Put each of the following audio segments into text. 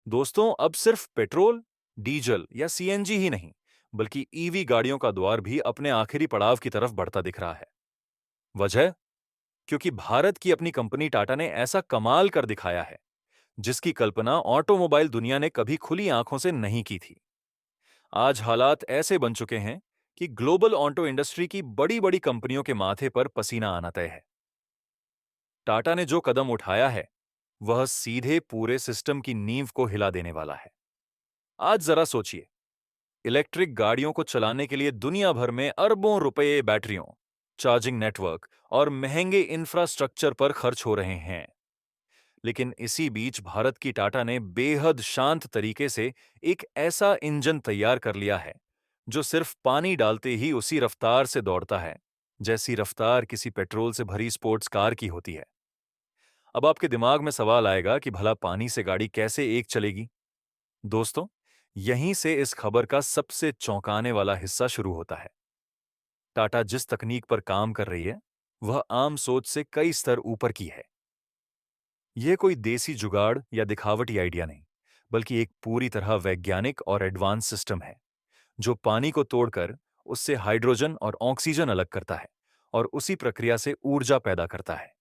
दोस्तों, अब सिर्फ पेट्रोल, डीजल या सीएनजी ही नहीं, बल्कि ईवी गाड़ियों का द्वार भी अपने आखिरी पड़ाव की तरफ बढ़ता दिख रहा है। वजह? क्योंकि भारत की अपनी कंपनी टाटा ने ऐसा कमाल कर दिखाया है, जिसकी कल्पना ऑटोमोबाइल दुनिया ने कभी खुली आंखों से नहीं की थी। आज हालात ऐसे बन चुके हैं कि ग्लोबल ऑटो इंडस्ट्री की बड़ी-बड़ी कंपनियों के माथे पर पसीना आना तय है। टाटा ने जो कदम उठाया है, वह सीधे पूरे सिस्टम की नींव को हिला देने वाला है। आज जरा सोचिए, इलेक्ट्रिक गाड़ियों को चलाने के लिए दुनिया भर में अरबों रुपए बैटरियों, चार्जिंग नेटवर्क और महंगे इंफ्रास्ट्रक्चर पर खर्च हो रहे हैं। लेकिन इसी बीच भारत की टाटा ने बेहद शांत तरीके से एक ऐसा इंजन तैयार कर लिया है, जो सिर्फ पानी डालते ही उसी रफ्तार से दौड़ता है, जैसी रफ्तार किसी पेट्रोल से भरी स्पोर्ट्स कार की होती है। अब आपके दिमाग में सवाल आएगा कि भला पानी से गाड़ी कैसे एक चलेगी? दोस्तों, यहीं से इस खबर का सबसे चौंकाने वाला हिस्सा शुरू होता है। टाटा जिस तकनीक पर काम कर रही है, वह आम सोच से कई स्तर ऊपर की है। यह कोई देसी जुगाड़ या दिखावटी आइडिया नहीं, बल्कि एक पूरी तरह वैज्ञानिक और एडवांस सिस्टम है, जो पानी को तोड़कर उससे हाइड्रोजन और ऑक्सीजन अलग करता है और उसी प्रक्रिया से ऊर्जा पैदा करता है।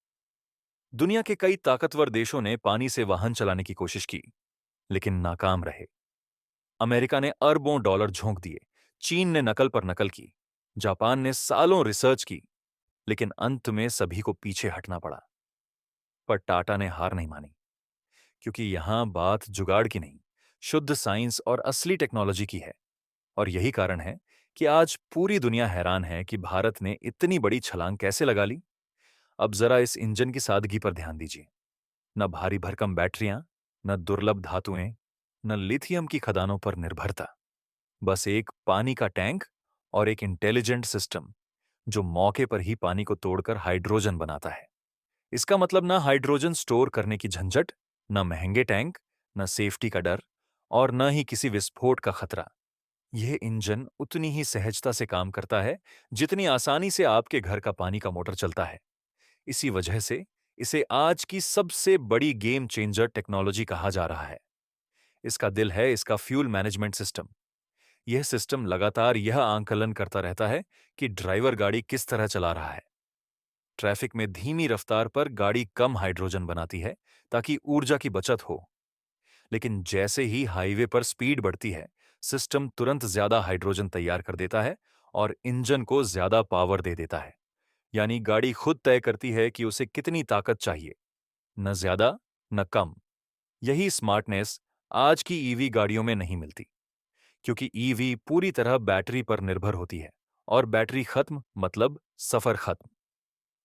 दुनिया के कई ताकतवर देशों ने पानी से वाहन चलाने की कोशिश की, लेकिन नाकाम रहे। अमेरिका ने अरबों डॉलर झोंक दिए, चीन ने नकल पर नकल की, जापान ने सालों रिसर्च की, लेकिन अंत में सभी को पीछे हटना पड़ा। पर टाटा ने हार नहीं मानी, क्योंकि यहां बात जुगाड़ की नहीं, शुद्ध साइंस और असली टेक्नोलॉजी की है। और यही कारण है कि आज पूरी दुनिया हैरान है कि भारत ने इतनी बड़ी छलांग कैसे लगा ली। अब जरा इस इंजन की सादगी पर ध्यान दीजिए। न भारी भरकम बैटरियां, न दुर्लभ धातुएं, न लिथियम की खदानों पर निर्भरता। बस एक पानी का टैंक और एक इंटेलिजेंट सिस्टम, जो मौके पर ही पानी को तोड़कर हाइड्रोजन बनाता है। इसका मतलब ना हाइड्रोजन स्टोर करने की झंझट, न महंगे टैंक, न सेफ्टी का डर और न ही किसी विस्फोट का खतरा। यह इंजन उतनी ही सहजता से काम करता है जितनी आसानी से आपके घर का पानी का मोटर चलता है। इसी वजह से इसे आज की सबसे बड़ी गेम चेंजर टेक्नोलॉजी कहा जा रहा है। इसका दिल है इसका फ्यूल मैनेजमेंट सिस्टम। यह सिस्टम लगातार यह आंकलन करता रहता है कि ड्राइवर गाड़ी किस तरह चला रहा है। ट्रैफिक में धीमी रफ्तार पर गाड़ी कम हाइड्रोजन बनाती है, ताकि ऊर्जा की बचत हो। लेकिन जैसे ही हाईवे पर स्पीड बढ़ती है, सिस्टम तुरंत ज्यादा हाइड्रोजन तैयार कर देता है और इंजन को ज्यादा पावर दे देता है। यानी गाड़ी खुद तय करती है कि उसे कितनी ताकत चाहिए, न ज्यादा न कम। यही स्मार्टनेस आज की ईवी गाड़ियों में नहीं मिलती, क्योंकि ईवी पूरी तरह बैटरी पर निर्भर होती है और बैटरी खत्म मतलब सफर खत्म।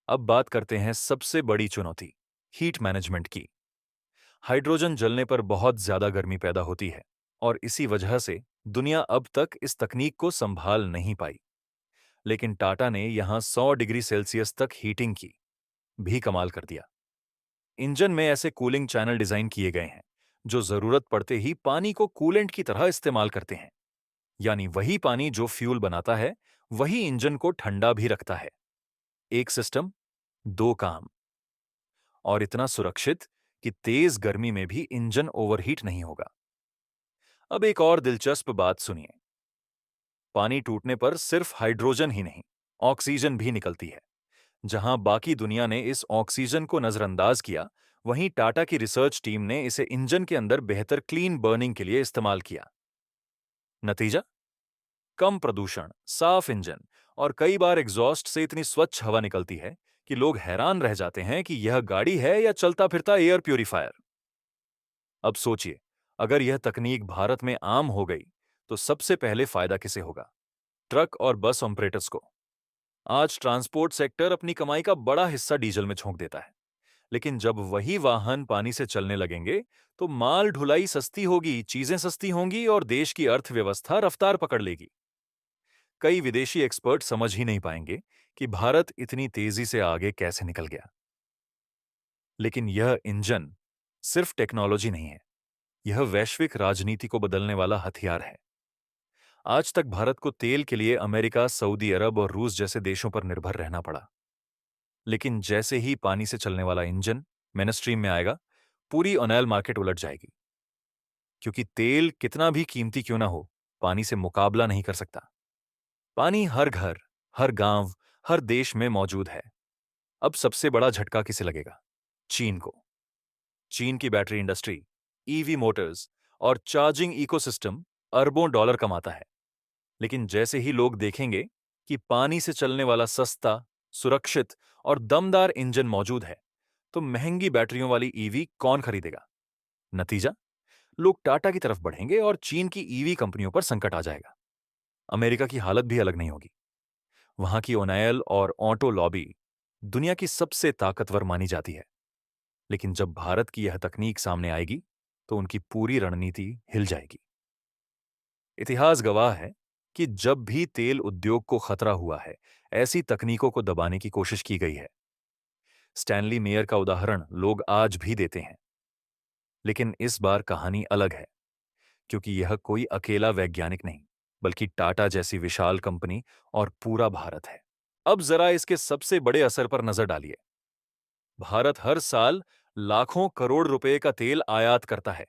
अब बात करते हैं सबसे बड़ी चुनौती, हीट मैनेजमेंट की। हाइड्रोजन जलने पर बहुत ज्यादा गर्मी पैदा होती है और इसी वजह से दुनिया अब तक इस तकनीक को संभाल नहीं पाई। लेकिन टाटा ने यहां 100 डिग्री सेल्सियस तक हीटिंग की भी कमाल कर दिया। इंजन में ऐसे कूलिंग चैनल डिजाइन किए गए हैं, जो जरूरत पड़ते ही पानी को कूलेंट की तरह इस्तेमाल करते हैं। यानी वही पानी जो फ्यूल बनाता है, वही इंजन को ठंडा भी रखता है। एक सिस्टम, दो काम। और इतना सुरक्षित कि तेज गर्मी में भी इंजन ओवरहीट नहीं होगा। अब एक और दिलचस्प बात सुनिए। पानी टूटने पर सिर्फ हाइड्रोजन ही नहीं, ऑक्सीजन भी निकलती है। जहां बाकी दुनिया ने इस ऑक्सीजन को नजरअंदाज किया, वहीं टाटा की रिसर्च टीम ने इसे इंजन के अंदर बेहतर क्लीन बर्निंग के लिए इस्तेमाल किया। नतीजा? कम प्रदूषण, साफ इंजन और कई बार एग्जॉस्ट से इतनी स्वच्छ हवा निकलती है कि लोग हैरान रह जाते हैं कि यह गाड़ी है या चलता फिरता एयर प्यूरिफायर। अब सोचिए, अगर यह तकनीक भारत में आम हो गई, तो सबसे पहले फायदा किसे होगा? ट्रक और बस ऑपरेटर्स को। आज ट्रांसपोर्ट सेक्टर अपनी कमाई का बड़ा हिस्सा डीजल में झोंक देता है। लेकिन जब वही वाहन पानी से चलने लगेंगे, तो माल ढुलाई सस्ती होगी, चीजें सस्ती होंगी और देश की अर्थव्यवस्था रफ्तार पकड़ लेगी। कई विदेशी एक्सपर्ट समझ ही नहीं पाएंगे कि भारत इतनी तेजी से आगे कैसे निकल गया। लेकिन यह इंजन सिर्फ टेक्नोलॉजी नहीं है, यह वैश्विक राजनीति को बदलने वाला हथियार है। आज तक भारत को तेल के लिए अमेरिका, सऊदी अरब और रूस जैसे देशों पर निर्भर रहना पड़ा। लेकिन जैसे ही पानी से चलने वाला इंजन मेनस्ट्रीम में आएगा, पूरी ऑयल मार्केट उलट जाएगी। क्योंकि तेल कितना भी कीमती क्यों ना हो, पानी से मुकाबला नहीं कर सकता। पानी हर घर, हर गांव, हर देश में मौजूद है। अब सबसे बड़ा झटका किसे लगेगा? चीन को। चीन की बैटरी इंडस्ट्री, ईवी मोटर्स और चार्जिंग इकोसिस्टम अरबों डॉलर कमाता है। लेकिन जैसे ही लोग देखेंगे कि पानी से चलने वाला सस्ता, सुरक्षित और दमदार इंजन मौजूद है, तो महंगी बैटरियों वाली ईवी कौन खरीदेगा? नतीजा, लोग टाटा की तरफ बढ़ेंगे और चीन की ईवी कंपनियों पर संकट आ जाएगा। अमेरिका की हालत भी अलग नहीं होगी। वहां की ओनायल और ऑटो लॉबी दुनिया की सबसे ताकतवर मानी जाती है। लेकिन जब भारत की यह तकनीक सामने आएगी, तो उनकी पूरी रणनीति हिल जाएगी। इतिहास गवाह है कि जब भी तेल उद्योग को खतरा हुआ है, ऐसी तकनीकों को दबाने की कोशिश की गई है। स्टैनली मेयर का उदाहरण लोग आज भी देते हैं। लेकिन इस बार कहानी अलग है, क्योंकि यह कोई अकेला वैज्ञानिक नहीं, बल्कि टाटा जैसी विशाल कंपनी और पूरा भारत है। अब जरा इसके सबसे बड़े असर पर नजर डालिए। भारत हर साल लाखों करोड़ रुपए का तेल आयात करता है।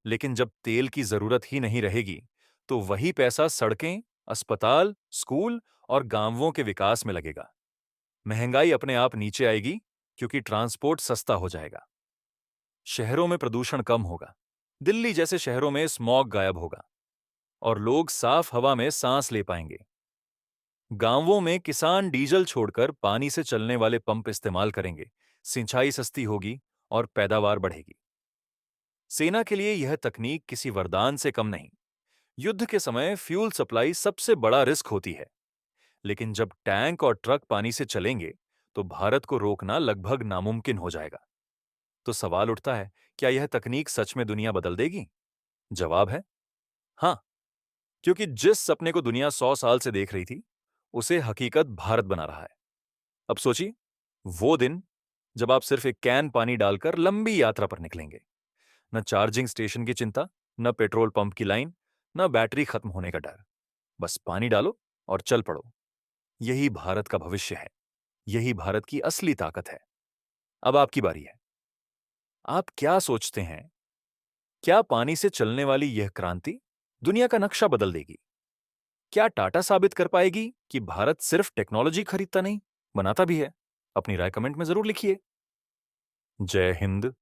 लेकिन जब तेल की जरूरत ही नहीं रहेगी, तो वही पैसा सड़कें, अस्पताल, स्कूल और गांवों के विकास में लगेगा। महंगाई अपने आप नीचे आएगी, क्योंकि ट्रांसपोर्ट सस्ता हो जाएगा। शहरों में प्रदूषण कम होगा। दिल्ली जैसे शहरों में स्मॉग गायब होगा और लोग साफ हवा में सांस ले पाएंगे। गांवों में किसान डीजल छोड़कर पानी से चलने वाले पंप इस्तेमाल करेंगे। सिंचाई सस्ती होगी और पैदावार बढ़ेगी। सेना के लिए यह तकनीक किसी वरदान से कम नहीं। युद्ध के समय फ्यूल सप्लाई सबसे बड़ा रिस्क होती है। लेकिन जब टैंक और ट्रक पानी से चलेंगे, तो भारत को रोकना लगभग नामुमकिन हो जाएगा। तो सवाल उठता है, क्या यह तकनीक सच में दुनिया बदल देगी? जवाब है हाँ, क्योंकि जिस सपने को दुनिया 100 साल से देख रही थी, उसे हकीकत भारत बना रहा है। अब सोचिए, वो दिन जब आप सिर्फ एक कैन पानी डालकर लंबी यात्रा पर निकलेंगे। न चार्जिंग स्टेशन की चिंता, न पेट्रोल पंप की लाइन, न बैटरी खत्म होने का डर। बस पानी डालो और चल पड़ो। यही भारत का भविष्य है। यही भारत की असली ताकत है। अब आपकी बारी है। आप क्या सोचते हैं? क्या पानी से चलने वाली यह क्रांति दुनिया का नक्शा बदल देगी? क्या टाटा साबित कर पाएगी कि भारत सिर्फ टेक्नोलॉजी खरीदता नहीं, बनाता भी है? अपनी राय कमेंट में जरूर लिखिए। जय हिंद।